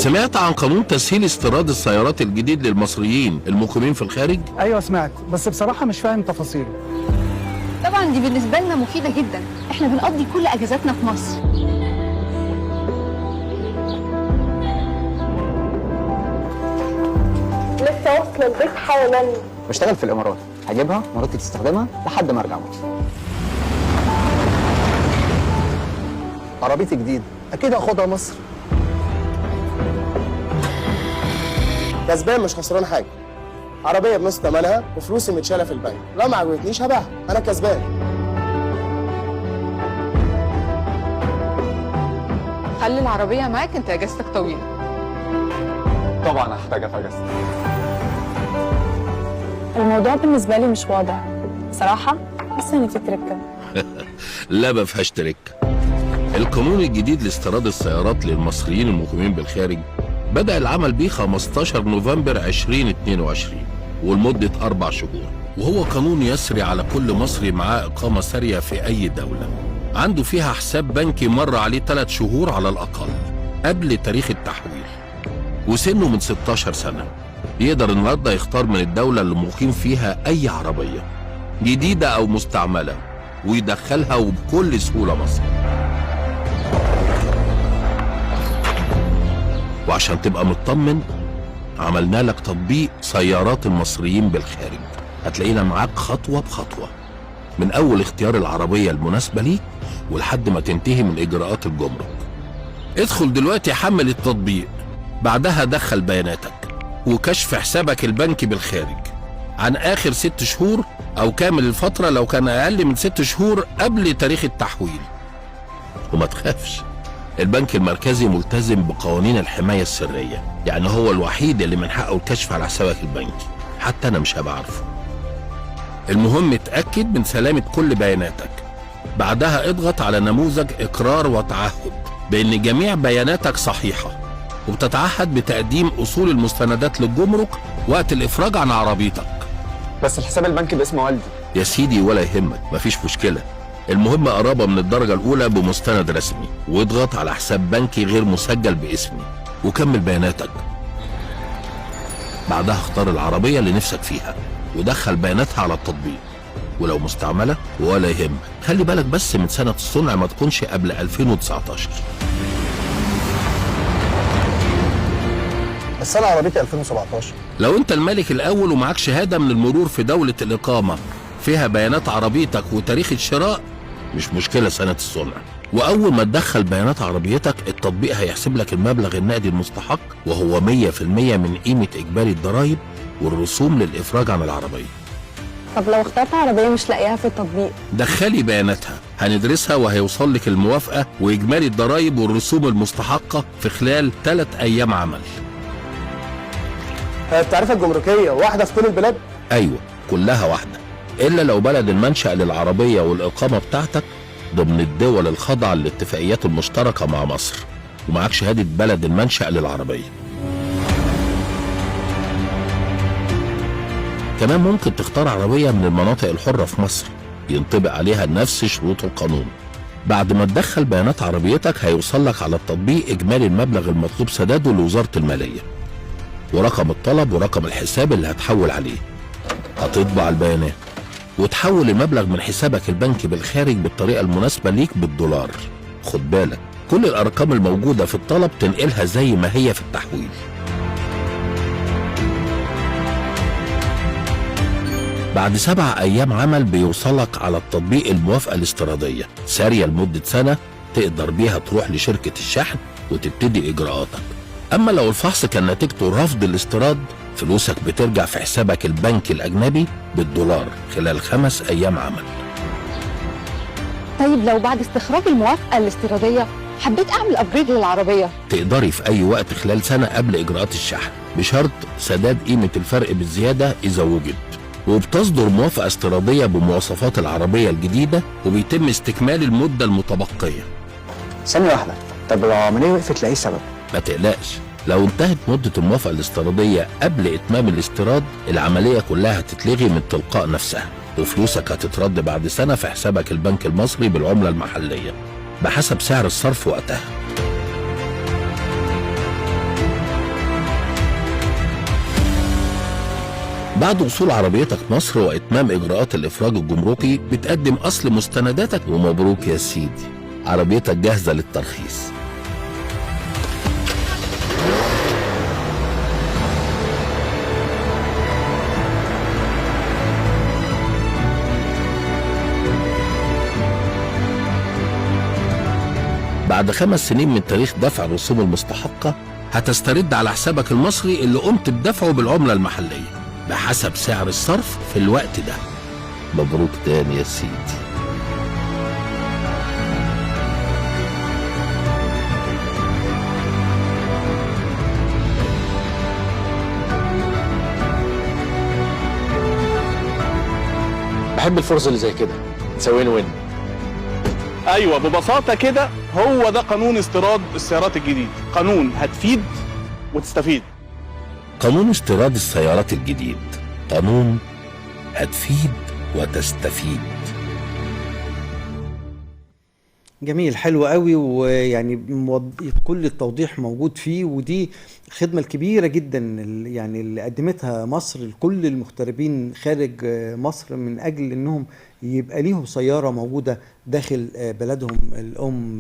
سمعت عن قانون تسهيل استيراد السيارات الجديد للمصريين المقيمين في الخارج؟ ايوه سمعت، بس بصراحه مش فاهم تفاصيله. طبعا دي بالنسبه لنا مفيده جدا، احنا بنقضي كل اجازاتنا في مصر. لسه واصله البيت حالا. بشتغل في الامارات، هجيبها مراتي تستخدمها لحد ما ارجع مصر. عربيتي جديد، اكيد هاخدها مصر. كسبان مش خسران حاجه. عربيه بنص ثمنها وفلوسي متشاله في البنك، لو ما عجبتنيش هبيعها، انا كسبان. خلي العربيه معاك، انت اجازتك طويله. طبعا هحتاجها في اجازتي. الموضوع بالنسبه لي مش واضح بصراحه، حاسه ان في تركه. لا ما فيهاش تركه. القانون الجديد لاستيراد السيارات للمصريين المقيمين بالخارج بدأ العمل بيه 15 نوفمبر 2022 ولمدة 4 شهور، وهو قانون يسري على كل مصري معاه إقامة سارية في أي دولة عنده فيها حساب بنكي مر عليه 3 شهور على الأقل قبل تاريخ التحويل، وسنه من 16 سنة. يقدر النهارده يختار من الدولة اللي مقيم فيها أي عربية جديدة أو مستعملة ويدخلها وبكل سهولة مصر. وعشان تبقى مطمن عملنا لك تطبيق سيارات المصريين بالخارج، هتلاقينا معاك خطوة بخطوة من أول اختيار العربية المناسبة ليك ولحد ما تنتهي من إجراءات الجمرك. ادخل دلوقتي حمل التطبيق، بعدها دخل بياناتك وكشف حسابك البنكي بالخارج عن آخر 6 شهور أو كامل الفترة لو كان أقل من 6 شهور قبل تاريخ التحويل. وما تخافش، البنك المركزي ملتزم بقوانين الحماية السرية، يعني هو الوحيد اللي من حقه الكشف على حسابك البنكي، حتى أنا مش هبقى عارفه. المهم اتأكد من سلامة كل بياناتك، بعدها اضغط على نموذج إقرار وتعهد بأن جميع بياناتك صحيحة، وبتتعهد بتقديم أصول المستندات للجمرك وقت الإفراج عن عربيتك. بس الحساب البنكي باسم والدي. يا سيدي ولا يهمك، مفيش مشكلة. المهم قرابة من الدرجة الأولى بمستند رسمي، واضغط على حساب بنكي غير مسجل باسمي وكمل بياناتك. بعدها اختار العربية اللي نفسك فيها ودخل بياناتها على التطبيق، ولو مستعملة ولا يهمك، خلي بالك بس من سنة الصنع ما تكونش قبل 2019. بس انا عربيتي 2017. لو انت المالك الأول ومعاك شهادة من المرور في دولة الإقامة فيها بيانات عربيتك وتاريخ الشراء، مش مشكلة سنة الصنع. وأول ما تدخل بيانات عربيتك التطبيق هيحسب لك المبلغ النقدي المستحق، وهو 100% من قيمة إجباري الضرايب والرسوم للإفراج عن العربية. طب لو اخترت عربيه مش لاقيها في التطبيق؟ دخلي بياناتها، هندرسها وهيوصل لك الموافقة وإجمالي الضرايب والرسوم المستحقة في خلال 3 أيام عمل. التعريفه الجمركيه واحده في كل البلاد؟ أيوة كلها واحدة، إلا لو بلد المنشأ للعربية والإقامة بتاعتك ضمن الدول الخاضعة للاتفاقيات المشتركة مع مصر ومعاك شهادة بلد المنشأ للعربية. كمان ممكن تختار عربية من المناطق الحرة في مصر ينطبق عليها نفس شروط القانون. بعد ما تدخل بيانات عربيتك هيوصل لك على التطبيق إجمالي المبلغ المطلوب سداده لوزارة المالية ورقم الطلب ورقم الحساب اللي هتحول عليه. هتطبع البيانات وتحول المبلغ من حسابك البنكي بالخارج بالطريقة المناسبة ليك بالدولار. خد بالك كل الأرقام الموجودة في الطلب تنقلها زي ما هي في التحويل. بعد 7 أيام عمل بيوصلك على التطبيق الموافقة الاستيرادية سارية لمدة سنة، تقدر بيها تروح لشركة الشحن وتبتدي إجراءاتك. أما لو الفحص كان نتيجته رفض الاستيراد، فلوسك بترجع في حسابك البنكي الأجنبي بالدولار خلال 5 أيام عمل. طيب لو بعد استخراج الموافقه الاستيراديه حبيت اعمل ابجريد للعربيه؟ تقدري في أي وقت خلال سنة قبل إجراءات الشحن، بشرط سداد قيمة الفرق بالزيادة إذا وجد. وبتصدر موافقة استيرادية بمواصفات العربية الجديدة وبيتم استكمال المدة المتبقية. ثانية واحدة، طب لو العملية وقفت لأي سبب؟ ما تقلقش، لو انتهت مدة الموافقة الاستيرادية قبل إتمام الاستيراد العملية كلها هتتلغي من تلقاء نفسها، وفلوسك هتترد بعد سنة في حسابك البنك المصري بالعملة المحلية بحسب سعر الصرف وقتها. بعد وصول عربيتك مصر وإتمام إجراءات الإفراج الجمركي بتقدم أصل مستنداتك، ومبروك يا سيدي، عربيتك جاهزة للترخيص. بعد 5 سنين من تاريخ دفع الرسوم المستحقة هتسترد على حسابك المصري اللي قمت بدفعه بالعملة المحلية بحسب سعر الصرف في الوقت ده. مبروك تاني يا سيدي. بحب الفرصه اللي زي كده تسوين وين. ايوه ببساطه كده هو ده قانون استيراد السيارات الجديد، قانون هتفيد وتستفيد. قانون استيراد السيارات الجديد، قانون هتفيد وتستفيد. جميل، حلو قوي، ويعني كل التوضيح موجود فيه، ودي الخدمة الكبيرة جدا يعني اللي قدمتها مصر لكل المغتربين خارج مصر من أجل أنهم يبقى ليهم سيارة موجودة داخل بلدهم الأم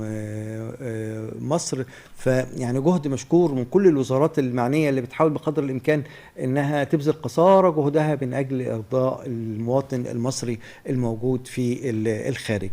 مصر. فيعني جهد مشكور من كل الوزارات المعنية اللي بتحاول بقدر الإمكان أنها تبذل قصارى جهدها من أجل إرضاء المواطن المصري الموجود في الخارج.